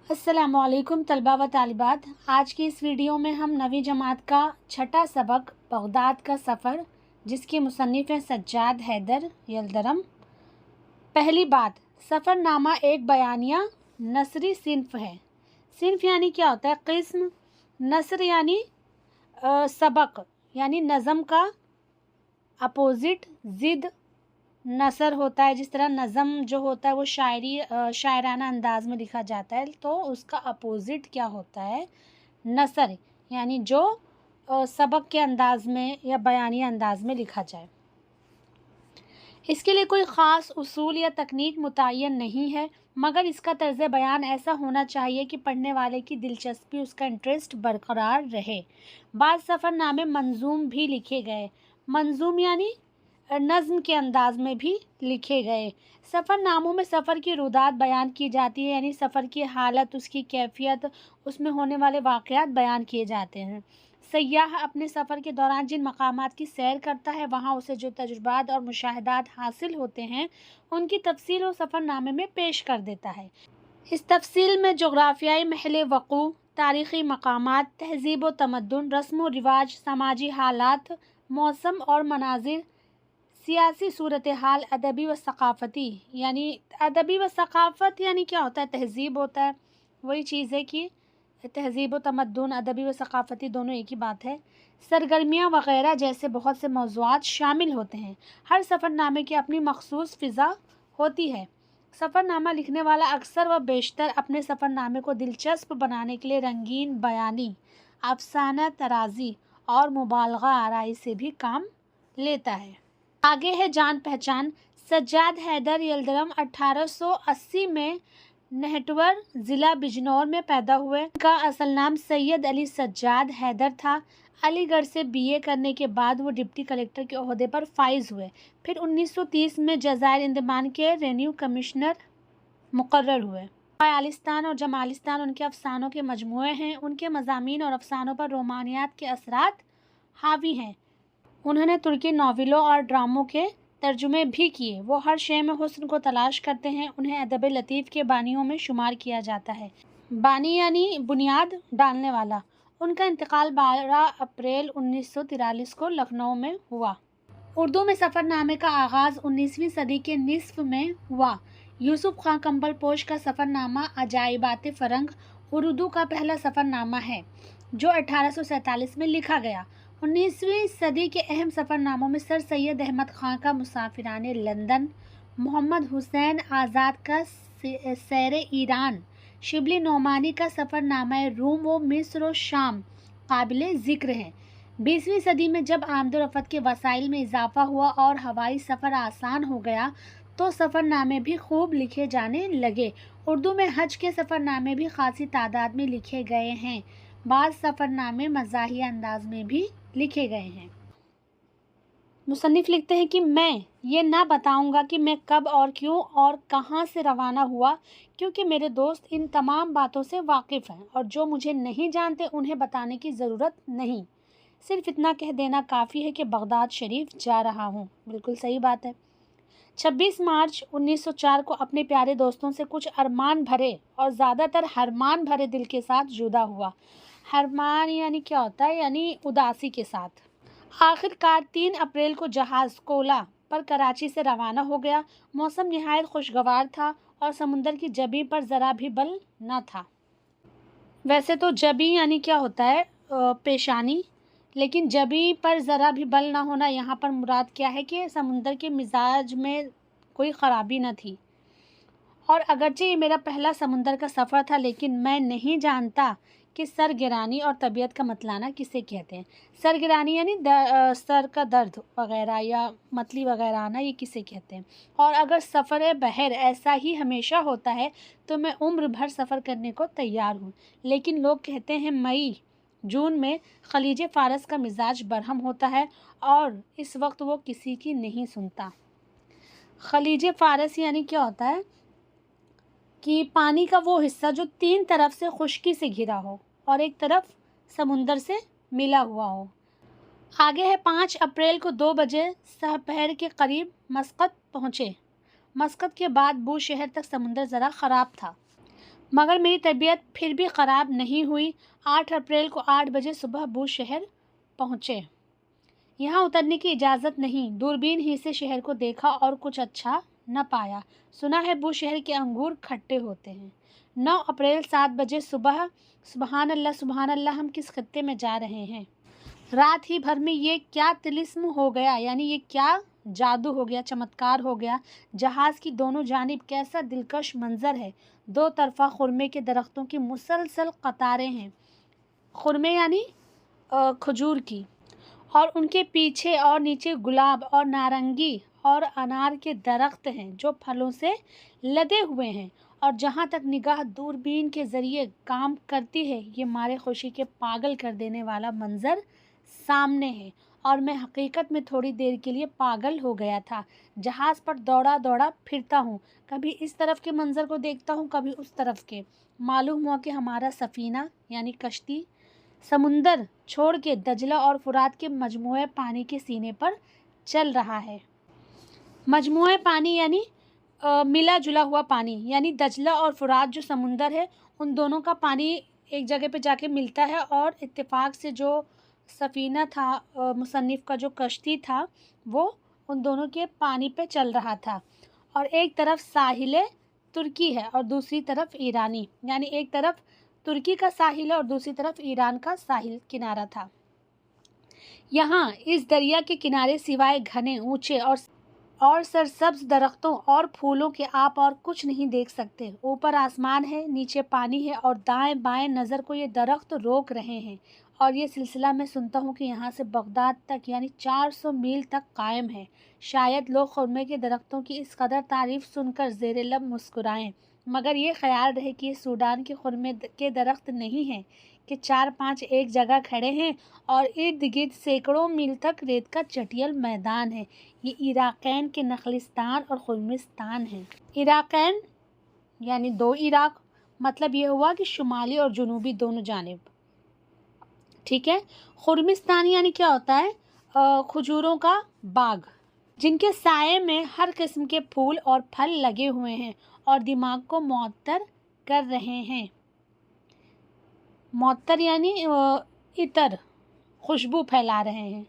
السلام علیکم طلبہ و طالبات، آج کی اس ویڈیو میں ہم نویں جماعت کا چھٹا سبق بغداد کا سفر، جس کے مصنف ہیں سجاد حیدر یلدرم۔ پہلی بات، سفر نامہ ایک بیانیہ نثری صنف ہے۔ صنف یعنی کیا ہوتا ہے؟ قسم۔ نثر یعنی سبق، یعنی نظم کا اپوزٹ، ضد نثر ہوتا ہے۔ جس طرح نظم جو ہوتا ہے وہ شاعرانہ انداز میں لکھا جاتا ہے، تو اس کا اپوزٹ کیا ہوتا ہے؟ نثر، یعنی جو سبق کے انداز میں یا بیانیہ انداز میں لکھا جائے۔ اس کے لیے کوئی خاص اصول یا تکنیک متعین نہیں ہے، مگر اس کا طرز بیان ایسا ہونا چاہیے کہ پڑھنے والے کی دلچسپی، اس کا انٹرسٹ برقرار رہے۔ بعض سفر نامے منظوم بھی لکھے گئے۔ منظوم یعنی نظم کے انداز میں بھی لکھے گئے۔ سفر ناموں میں سفر کی رودات بیان کی جاتی ہے، یعنی سفر کی حالت، اس کی کیفیت، اس میں ہونے والے واقعات بیان کیے جاتے ہیں۔ سیاح اپنے سفر کے دوران جن مقامات کی سیر کرتا ہے، وہاں اسے جو تجربات اور مشاہدات حاصل ہوتے ہیں، ان کی تفصیل وہ سفر نامے میں پیش کر دیتا ہے۔ اس تفصیل میں جغرافیائی محل وقوع، تاریخی مقامات، تہذیب و تمدن، رسم و رواج، سماجی حالات، موسم اور مناظر، سیاسی صورتحال، ادبی و ثقافتی، یعنی ادبی و ثقافت یعنی کیا ہوتا ہے؟ تہذیب ہوتا ہے۔ وہی چیز ہے کہ تہذیب و تمدن، ادبی و ثقافتی دونوں ایک ہی بات ہے۔ سرگرمیاں وغیرہ جیسے بہت سے موضوعات شامل ہوتے ہیں۔ ہر سفر نامے کی اپنی مخصوص فضا ہوتی ہے۔ سفر نامہ لکھنے والا اکثر و بیشتر اپنے سفر نامے کو دلچسپ بنانے کے لیے رنگین بیانی، افسانہ طرازی اور مبالغہ آرائی سے بھی کام لیتا ہے۔ آگے ہے جان پہچان۔ سجاد حیدر یلدرم 1880 میں نہٹور، ضلع بجنور میں پیدا ہوئے۔ ان کا اصل نام سید علی سجاد حیدر تھا۔ علی گڑھ سے BA کرنے کے بعد وہ ڈپٹی کلکٹر کے عہدے پر فائز ہوئے۔ پھر 1930 میں جزائر انڈمان کے ریونیو کمشنر مقرر ہوئے۔ خیالستان اور جمالستان ان کے افسانوں کے مجموعے ہیں۔ ان کے مضامین اور افسانوں پر رومانیات کے اثرات حاوی ہیں۔ انہوں نے ترکی ناولوں اور ڈراموں کے ترجمے بھی کیے۔ وہ ہر شے میں حسن کو تلاش کرتے ہیں۔ انہیں ادب لطیف کے بانیوں میں شمار کیا جاتا ہے۔ بانی یعنی بنیاد ڈالنے والا۔ ان کا انتقال 12 اپریل 1943 کو لکھنؤ میں ہوا۔ اردو میں سفر نامے کا آغاز 19ویں صدی کے نصف میں ہوا۔ یوسف خان کمبل پوش کا سفر نامہ عجائبات فرنگ اردو کا پہلا سفر نامہ ہے، جو 1847 میں لکھا گیا۔ 19ویں صدی کے اہم سفر ناموں میں سر سید احمد خان کا مسافران لندن، محمد حسین آزاد کا سیر ایران، شبلی نعمانی کا سفر نامہ روم و مصر و شام قابل ذکر ہیں۔ 20ویں صدی میں جب آمد و رفت کے وسائل میں اضافہ ہوا اور ہوائی سفر آسان ہو گیا، تو سفر نامے بھی خوب لکھے جانے لگے۔ اردو میں حج کے سفر نامے بھی خاصی تعداد میں لکھے گئے ہیں۔ بعض سفر نامے مزاحیہ انداز میں بھی لکھے گئے ہیں۔ مصنف لکھتے ہیں کہ میں یہ نہ بتاؤں گا کہ میں کب اور کیوں اور کہاں سے روانہ ہوا، کیونکہ میرے دوست ان تمام باتوں سے واقف ہیں، اور جو مجھے نہیں جانتے انہیں بتانے کی ضرورت نہیں۔ صرف اتنا کہہ دینا کافی ہے کہ بغداد شریف جا رہا ہوں۔ بالکل صحیح بات ہے۔ 26 مارچ 1904 کو اپنے پیارے دوستوں سے کچھ ارمان بھرے اور زیادہ تر حرمان بھرے دل کے ساتھ جدا ہوا۔ حرمان یعنی کیا ہوتا ہے؟ یعنی اداسی کے ساتھ۔ آخر کار 3 اپریل کو جہاز کولا پر کراچی سے روانہ ہو گیا۔ موسم نہایت خوشگوار تھا اور سمندر کی جبیں پر ذرا بھی بل نہ تھا۔ ویسے تو جبیں یعنی کیا ہوتا ہے؟ پیشانی، لیکن جبیں پر ذرا بھی بل نہ ہونا، یہاں پر مراد کیا ہے کہ سمندر کے مزاج میں کوئی خرابی نہ تھی۔ اور اگرچہ یہ میرا پہلا سمندر کا سفر تھا، لیکن میں نہیں جانتا کہ سرگرانی اور طبیعت کا متلانا کسے کہتے ہیں۔ سرگرانی یعنی سر کا درد وغیرہ یا متلی وغیرہ آنا، یہ کسے کہتے ہیں۔ اور اگر سفر بحر ایسا ہی ہمیشہ ہوتا ہے تو میں عمر بھر سفر کرنے کو تیار ہوں۔ لیکن لوگ کہتے ہیں مئی جون میں خلیج فارس کا مزاج برہم ہوتا ہے اور اس وقت وہ کسی کی نہیں سنتا۔ خلیج فارس یعنی کیا ہوتا ہے؟ کہ پانی کا وہ حصہ جو 3 طرف سے خشکی سے گھرا ہو اور ایک طرف سمندر سے ملا ہوا ہو۔ آگے ہے 5 اپریل کو 2 بجے سپہر کے قریب مسقط پہنچے۔ مسقط کے بعد بو شہر تک سمندر ذرا خراب تھا۔ मगर मेरी तबीयत फिर भी ख़राब नहीं हुई। 8 अप्रैल को 8 बजे सुबह बूशहर पहुँचे। यहाँ उतरने की इजाज़त नहीं, दूरबीन ही से शहर को देखा और कुछ अच्छा न पाया। सुना है बूशहर के अंगूर खट्टे होते हैं। 9 अप्रैल 7 बजे सुबह, सुबहान अल्लाह, हम किस खत्ते में जा रहे हैं। रात ही भर में ये क्या तिलिस्म हो गया, यानी ये क्या जादू हो गया, चमत्कार हो गया। जहाज़ की दोनों जानिब कैसा दिलकश मंजर है। दो तरफा खुरमे के दरख्तों की मुसलसल कतारें हैं। खुरमे यानी खजूर की, और उनके पीछे और नीचे गुलाब और नारंगी और अनार के दरख्त हैं जो फलों से लदे हुए हैं। और जहाँ तक निगाह दूरबीन के ज़रिए काम करती है, ये मारे खुशी के पागल कर देने वाला मंज़र सामने है। और मैं हकीकत में थोड़ी देर के लिए पागल हो गया था। जहाज़ पर दौड़ा दौड़ा फिरता हूँ, कभी इस तरफ के मंज़र को देखता हूँ, कभी उस तरफ के। मालूम हुआ कि हमारा सफ़ीना यानी कश्ती समुंदर छोड़ के दजला और फुरात के मजमुए पानी के सीने पर चल रहा है। मजमुए पानी यानी मिला जुला हुआ पानी, यानी दजला और फुरात जो समुंदर है, उन दोनों का पानी एक जगह पे जाके मिलता है। और इत्तेफाक से जो सफ़ीना था, मुसन्निफ़ का जो कश्ती था, वो उन दोनों के पानी पे चल रहा था। और एक तरफ साहिल तुर्की है और दूसरी तरफ ईरानी, यानी एक तरफ तुर्की का साहिल है और दूसरी तरफ ईरान का साहिल किनारा था। यहाँ इस दरिया के किनारे सिवाय घने ऊंचे और सरसब्ज दरख्तों और फूलों के आप और कुछ नहीं देख सकते। ऊपर आसमान है, नीचे पानी है और दाएं बाएं नज़र को ये दरख्त रोक रहे हैं। और ये सिलसिला मैं सुनता हूँ कि यहाँ से बगदाद तक यानी 400 मील तक कायम है। शायद लोग खुरमे के दरख्तों की इस कदर तारीफ़ सुनकर ज़ेरे लब मुस्कुराएं, मगर ये ख्याल रहे कि ये सूडान के खुरमे के दरख्त नहीं हैं कि 4-5 एक जगह खड़े हैं और इर्द गिर्द सैकड़ों मील तक रेत का चटियल मैदान है। ये इराक़ैन के नखलिस्तान और खुर्मिस्तान हैं। इराक़ैन यानी 2 इराक़, मतलब ये हुआ कि शुमाली और जनूबी दोनों जानिब, ठीक है। खुर्मिस्तान यानी क्या होता है, खजूरों का बाग, जिनके साए में हर किस्म के फूल और फल लगे हुए हैं और दिमाग को मुअत्तर कर रहे हैं। मुअत्तर यानी इतर, खुशबू फैला रहे हैं।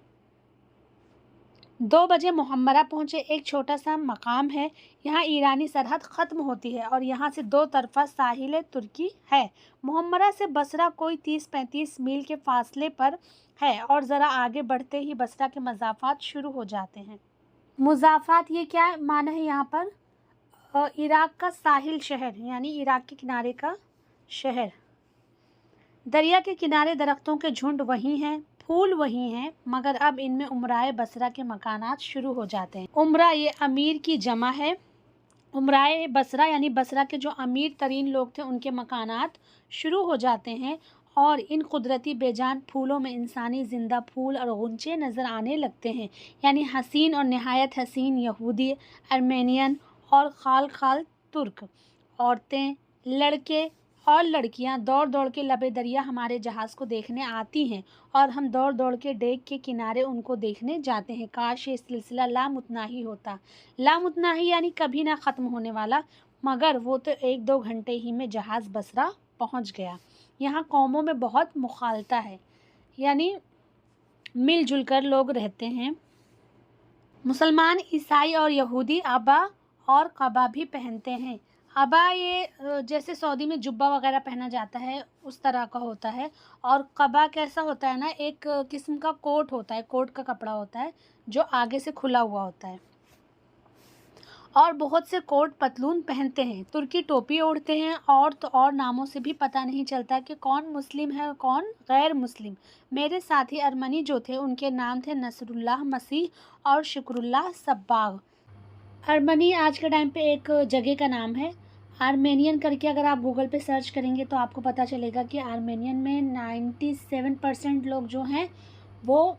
2 बजे मुहम्मरा पहुँचे। एक छोटा सा मकाम है, यहाँ ईरानी सरहद ख़त्म होती है और यहाँ से 2 तरफा साहिल तुर्की है। मुहम्मरा से बसरा कोई 30-35 मील के फासले पर है और ज़रा आगे बढ़ते ही बसरा के मज़ाफ़ात शुरू हो जाते हैं। मुज़ाफ़ात ये क्या माना है यहाँ पर, इराक़ का साहिल शहर, यानी इराक़ के किनारे का शहर। दरिया के किनारे दरख्तों के झुंड वहीं हैं, फूल वहीं हैं, मगर अब इनमें उमराए बसरा के मकानात शुरू हो जाते हैं। उमरा ये अमीर की जमा है। उमराए बसरा यानी बसरा के जो अमीर तरीन लोग थे, उनके मकानात शुरू हो जाते हैं और इन कुदरती बेजान फूलों में इंसानी ज़िंदा फूल और गुंचे नज़र आने लगते हैं। यानी हसीन और नहायत हसीन यहूदी, आर्मेनियन और खाल तुर्क औरतें, लड़के और लड़कियां दौड़ दौड़ के लबे दरिया हमारे जहाज़ को देखने आती हैं और हम दौड़ दौड़ के डेक के किनारे उनको देखने जाते हैं। काश ये सिलसिला लामुतनाही होता। लामुतनाही यानी कभी ना ख़त्म होने वाला, मगर वो तो 1-2 घंटे ही में जहाज़ बसरा पहुंच गया। यहाँ कौमों में बहुत मुखालता है, यानी मिलजुल कर लोग रहते हैं। मुसलमान, ईसाई और यहूदी अबा और क़बा भी पहनते हैं। अबा ये जैसे सऊदी में जुब्बा वगैरह पहना जाता है उस तरह का होता है, और क़बा कैसा होता है ना, एक किस्म का कोट होता है, कोट का कपड़ा होता है जो आगे से खुला हुआ होता है। और बहुत से कोट पतलून पहनते हैं। तुर्की टोपी ओढ़ते हैं और तो और नामों से भी पता नहीं चलता कि कौन मुस्लिम है कौन गैर मुस्लिम। मेरे साथी अर्मनी जो थे उनके नाम थे नसरुल्लाह मसीह और शुक्रुल्लाह सब्बाग। अर्मनी आज के टाइम पे एक जगह का नाम है। आर्मेनियन करके अगर आप गूगल पे सर्च करेंगे तो आपको पता चलेगा कि आर्मेनियन में 97% लोग जो हैं वो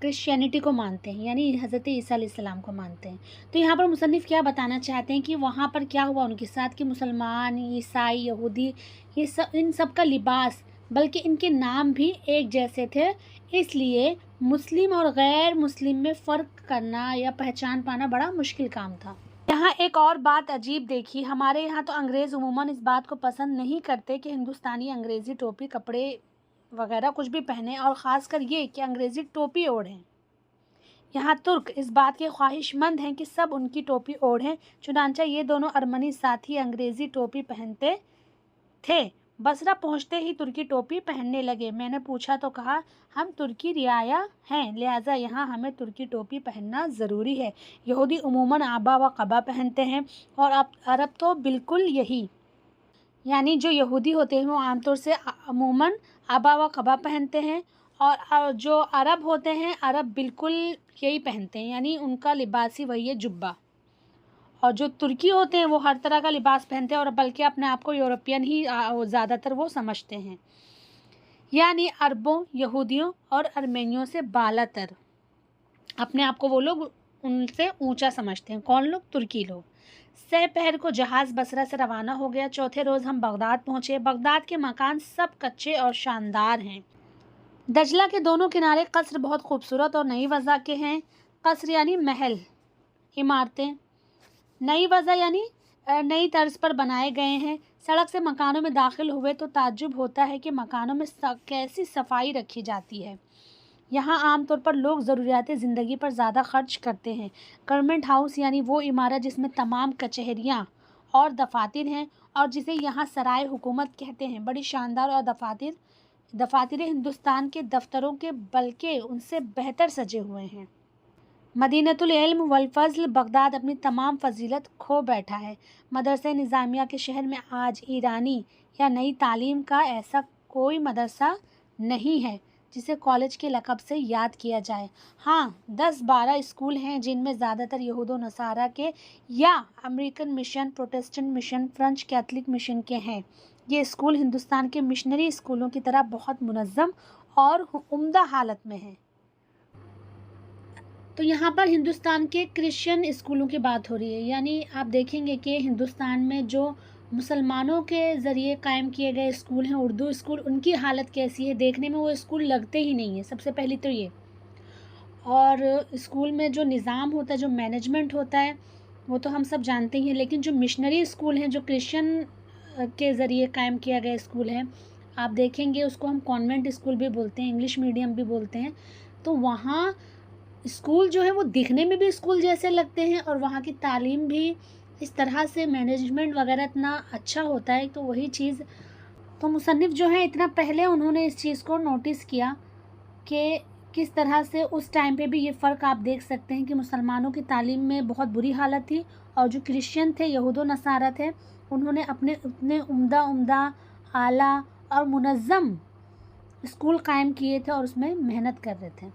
क्रिश्चियनिटी को मानते हैं, यानी हज़रत ईसा अलैहिस्सलाम को मानते हैं। तो यहाँ पर मुसन्निफ़ क्या बताना चाहते हैं कि वहाँ पर क्या हुआ उनके साथ कि मुसलमान, ईसाई, यहूदी, ये सब, इन सब का लिबास बल्कि इनके नाम भी एक जैसे थे। इसलिए मुस्लिम और गैर मुस्लिम में फ़र्क करना या पहचान पाना बड़ा मुश्किल काम था। यहाँ एक और बात अजीब देखी, हमारे यहाँ तो अंग्रेज़ उमूमन इस बात को पसंद नहीं करते कि हिंदुस्तानी अंग्रेज़ी टोपी कपड़े वगैरह कुछ भी पहने, और ख़ासकर ये कि अंग्रेज़ी टोपी ओढ़ें। यहाँ तुर्क इस बात के ख्वाहिशमंद हैं कि सब उनकी टोपी ओढ़ें। चुनांचे ये दोनों अरमनी साथी अंग्रेज़ी टोपी पहनते थे। बसरा पहुँचते ही तुर्की टोपी पहनने लगे। मैंने पूछा तो कहा, हम तुर्की रियाया हैं, लिहाजा यहाँ हमें तुर्की टोपी पहनना ज़रूरी है। यहूदी उमूमन आबा व क़बा पहनते हैं, और अब अरब तो बिल्कुल यही, यानी जो यहूदी होते हैं वो आमतौर से अमूमन आबा व क़बा पहनते हैं, और जो अरब होते हैं अरब बिल्कुल यही पहनते हैं, यानी उनका लिबास ही वही है, जुब्बा। और जो तुर्की होते हैं वो हर तरह का लिबास पहनते हैं, और बल्कि अपने आप को यूरोपियन ही ज़्यादातर वो समझते हैं, यानी अरबों, यहूदियों और अर्मेनियों से बालातर अपने आप को वो लोग उनसे ऊंचा समझते हैं। कौन लोग? तुर्की लोग। सहपहर को जहाज़ बसरा से रवाना हो गया। चौथे रोज़ हम बगदाद पहुँचे। बगदाद के मकान सब कच्चे और शानदार हैं। दजला के दोनों किनारे कस्र बहुत खूबसूरत और नई वज़ा के हैं। कस्र यानी महल, इमारतें, नई वज़ा यानी नई तर्ज पर बनाए गए हैं। सड़क से मकानों में दाखिल हुए तो ताज्जुब होता है कि मकानों में कैसी सफाई रखी जाती है। यहाँ आमतौर पर लोग ज़रूरियात ज़िंदगी पर ज़्यादा खर्च करते हैं। गवर्नमेंट हाउस यानी वो इमारत जिसमें तमाम कचहरियाँ और दफातर हैं, और जिसे यहाँ सराय हुकूमत कहते हैं, बड़ी शानदार, और दफातर हिंदुस्तान के दफ्तरों के बल्कि उनसे बेहतर सजे हुए हैं। मदीनतुल इल्म वल फ़ज़्ल बगदाद अपनी तमाम फजीलत खो बैठा है। मदरसा निज़ामिया के शहर में आज ईरानी या नई तालीम का ऐसा कोई मदरसा नहीं है जिसे कॉलेज के लक़ब से याद किया जाए। हाँ, 10-12 स्कूल हैं जिनमें ज़्यादातर यहूद व नसारा के या American mission, Protestant mission, French Catholic mission के हैं। ये स्कूल हिंदुस्तान के मिशनरी स्कूलों की तरह बहुत मुनज़्ज़म और उम्दा हालत में हैं। तो यहाँ पर हिंदुस्तान के क्रिश्चियन स्कूलों की बात हो रही है, यानी आप देखेंगे कि हिंदुस्तान में जो मुसलमानों के ज़रिए कायम किए गए स्कूल हैं, उर्दू स्कूल, उनकी हालत कैसी है, देखने में वो स्कूल लगते ही नहीं है, सबसे पहली तो ये। और स्कूल में जो निज़ाम होता है, जो मैनेजमेंट होता है, वो तो हम सब जानते ही हैं, लेकिन जो मिशनरी स्कूल हैं, जो क्रिश्चियन के ज़रिए कायम किया गया स्कूल है, आप देखेंगे उसको हम कॉन्वेंट स्कूल भी बोलते हैं, इंग्लिश मीडियम भी बोलते हैं। तो वहाँ स्कूल जो है वो दिखने में भी स्कूल जैसे लगते हैं, और वहाँ की तालीम भी इस तरह से, मैनेजमेंट वगैरह इतना अच्छा होता है। तो वही चीज़, तो मुसन्निफ़ जो है इतना पहले उन्होंने इस चीज़ को नोटिस किया कि किस तरह से उस टाइम पे भी ये फ़र्क आप देख सकते हैं कि मुसलमानों की तालीम में बहुत बुरी हालत थी, और जो क्रिश्चियन थे, यहूद व नसारा थे, उन्होंने अपने उतने उम्दा आला और मुनज़्ज़म स्कूल कायम किए थे और उसमें मेहनत कर रहे थे।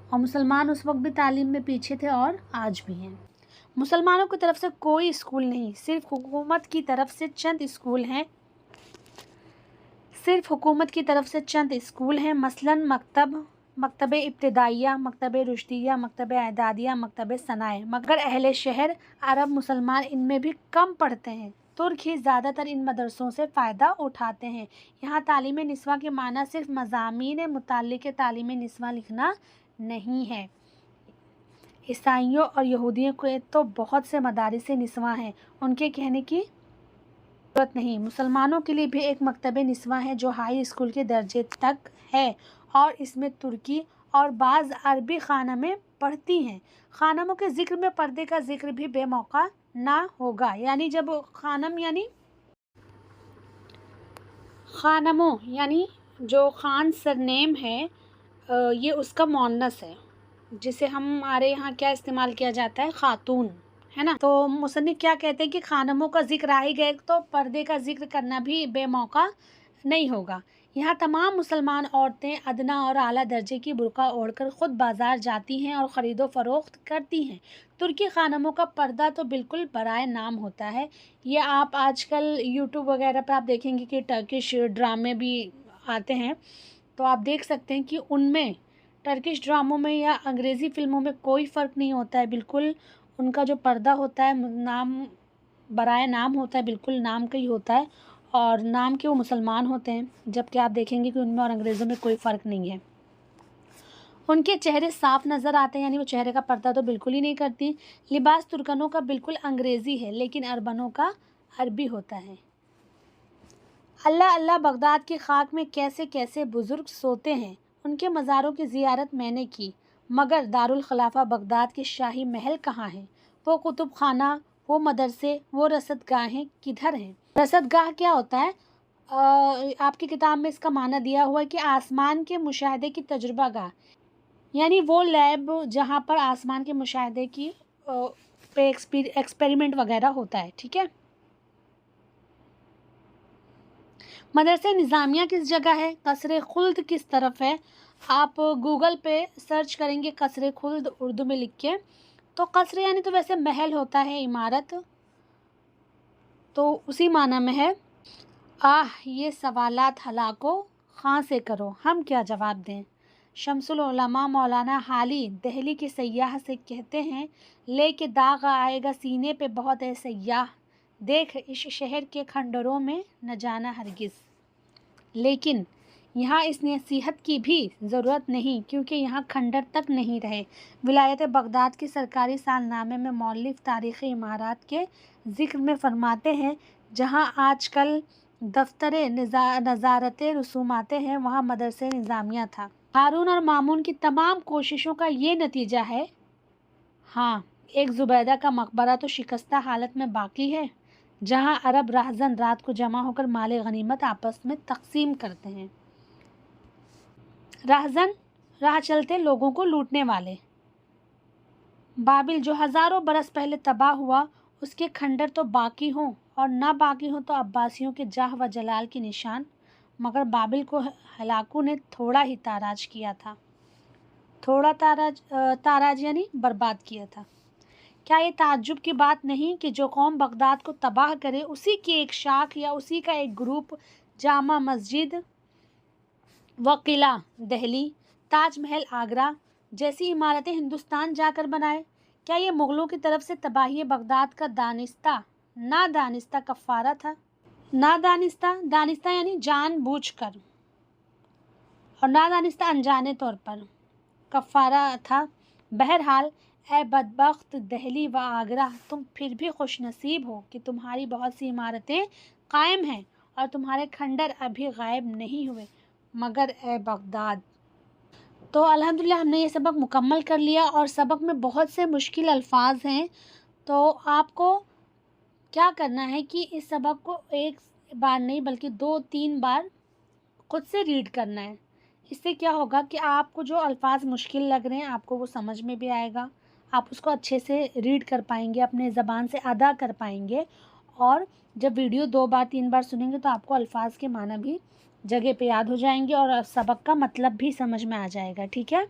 और मुसलमान उस वक्त भी तालीम में पीछे थे और आज भी हैं। मुसलमानों की तरफ से कोई स्कूल नहीं, सिर्फ हुकूमत की तरफ से चंद स्कूल हैं। मसलन मकतब इब्तिदाइया, मकतब रुश्दिया, मकतब एदादिया, मकतब सनाए। मगर अहले शहर अरब मुसलमान इनमें भी कम पढ़ते हैं। तुर्क ही ज़्यादातर इन मदरसों से फ़ायदा उठाते हैं। यहाँ तालीम निस्वा के माना सिर्फ मज़ामीन मुताल्लिक़ तालीम निस्वा लिखना नहीं है। ईसाइयों और यहूदियों के तो बहुत से मदारिस निस्वा हैं, उनके कहने की ज़रूरत नहीं। मुसलमानों के लिए भी एक मकतब निस्वा है जो हाई स्कूल के दर्जे तक है, और इसमें तुर्की और बाज़ अरबी ख़ानमें पढ़ती हैं। ख़ानमों के ज़िक्र में पर्दे का ज़िक्र भी बेमौका ना होगा, यानी जब ख़ानम यानी ख़ानमों यानी जो ख़ान सरनेम है, ये उसका मुअन्नस है, जिसे हमारे यहाँ क्या इस्तेमाल किया जाता है, ख़ातून, है ना। तो मुसन्निफ़ क्या कहते हैं कि ख़ानमों का ज़िक्र आ ही गए तो पर्दे का ज़िक्र करना भी बेमौका नहीं होगा। यहाँ तमाम मुसलमान औरतें अदना और आला दर्जे की बुर्का ओढ़कर ख़ुद बाज़ार जाती हैं और ख़रीदो फ़रोख्त करती हैं। तुर्की ख़ानमों का पर्दा तो बिल्कुल बराए नाम होता है। ये आप आजकल यूट्यूब वगैरह पे आप देखेंगे कि टर्किश ड्रामे भी आते हैं, तो आप देख सकते हैं कि उनमें टर्किश ड्रामों में या अंग्रेज़ी फ़िल्मों में कोई फ़र्क नहीं होता है। बिल्कुल उनका जो पर्दा होता है नाम बराए नाम होता है, बिल्कुल नाम का ही होता है, और नाम के वो मुसलमान होते हैं, जबकि आप देखेंगे कि उनमें और अंग्रेज़ों में कोई फ़र्क नहीं है। उनके चेहरे साफ नज़र आते हैं, यानी वो चेहरे का पर्दा तो बिल्कुल ही नहीं करती। लिबास तुर्कनों का बिल्कुल अंग्रेज़ी है, लेकिन अरबनों का अरबी होता है। अल्लाह अल्लाह बगदाद की खाक में कैसे कैसे बुज़ुर्ग सोते हैं। उनके मज़ारों की ज़ियारत मैंने की, मगर दारुल खिलाफा बगदाद के शाही महल कहाँ हैं? वो कुतुब खाना, वो मदरसे, वो रसदगाहें किधर हैं? रसदगाह क्या होता है? आपकी किताब में इसका माना दिया हुआ है कि आसमान के मुशाहदे की तजुर्बा गाह, यानी वो लैब जहाँ पर आसमान के मुशाहदे की पे एक्सपेरिमेंट वगैरह होता है। ठीक है। मदरसे निज़ामिया किस जगह है? कसरे खुल्द किस तरफ है? आप गूगल पे सर्च करेंगे कसरे खुल्द उर्दू में लिख के, तो कसरे यानी तो वैसे महल होता है, इमारत, तो उसी माना में है। ये सवालात हलाको खां से करो, हम क्या जवाब दें? शमसुल उलमा मौलाना हाली दिल्ली के सयाह से कहते हैं, लेके दाग आएगा सीने पे बहुत है सयाह, देख इस शहर के खंडरों में न जाना हरगिज़। लेकिन यहाँ इस नसीहत की भी ज़रूरत नहीं, क्योंकि यहाँ खंडर तक नहीं रहे। विलायत बगदाद की सरकारी सालनामे में मौलिफ तारीख़ी इमारत के ज़िक्र में फरमाते हैं, जहाँ आजकल दफ्तर नज़ारत रसूमाते हैं, वहाँ मदरसे निज़ामिया था। हारून और मामून की तमाम कोशिशों का ये नतीजा है। हाँ, एक ज़ुबैदा का मकबरा तो शिकस्ता हालत में बाकी है, जहाँ अरब राहज़न रात को जमा होकर माल गनीमत आपस में तकसीम करते हैं। राहज़न राह चलते लोगों को लूटने वाले। बाबिल जो हज़ारों बरस पहले तबाह हुआ, उसके खंडर तो बाकी हों और ना बाकी हों तो अब्बासियों के जाह व जलाल के निशान, मगर बाबिल को हलाकू ने थोड़ा ही ताराज किया था। थोड़ा ताराज यानी बर्बाद किया था। क्या ये ताज्जुब की बात नहीं कि जो कौम बगदाद को तबाह करे, उसी की एक शाख या उसी का एक ग्रुप जामा मस्जिद व किला दिल्ली, ताजमहल आगरा जैसी इमारतें हिंदुस्तान जाकर बनाए? क्या ये मुग़लों की तरफ से तबाही बगदाद का नादानिस्ता कफ़ारा था? दानिस्ता यानी जानबूझकर, और नादानिस्ता अनजाने तौर पर कफ़ारा था। बहरहाल ऐ बदबख्त दिल्ली व आगरा, तुम फिर भी खुशनसीब हो कि तुम्हारी बहुत सी इमारतें कायम हैं और तुम्हारे खंडर अभी गायब नहीं हुए। मगर ऐ बगदाद। तो अल्हम्दुलिल्लाह हमने ये सबक मुकम्मल कर लिया, और सबक में बहुत से मुश्किल अल्फाज हैं, तो आपको क्या करना है कि इस सबक को एक बार नहीं बल्कि 2-3 बार खुद से रीड करना है। इससे क्या होगा कि आपको जो अल्फाज मुश्किल लग रहे हैं आपको वो समझ में भी आएगा, आप उसको अच्छे से रीड कर पाएंगे, अपने ज़बान से अदा कर पाएंगे, और जब वीडियो 2 बार 3 बार सुनेंगे तो आपको अल्फाज के माना भी जगह पे याद हो जाएंगे और सबक का मतलब भी समझ में आ जाएगा। ठीक है।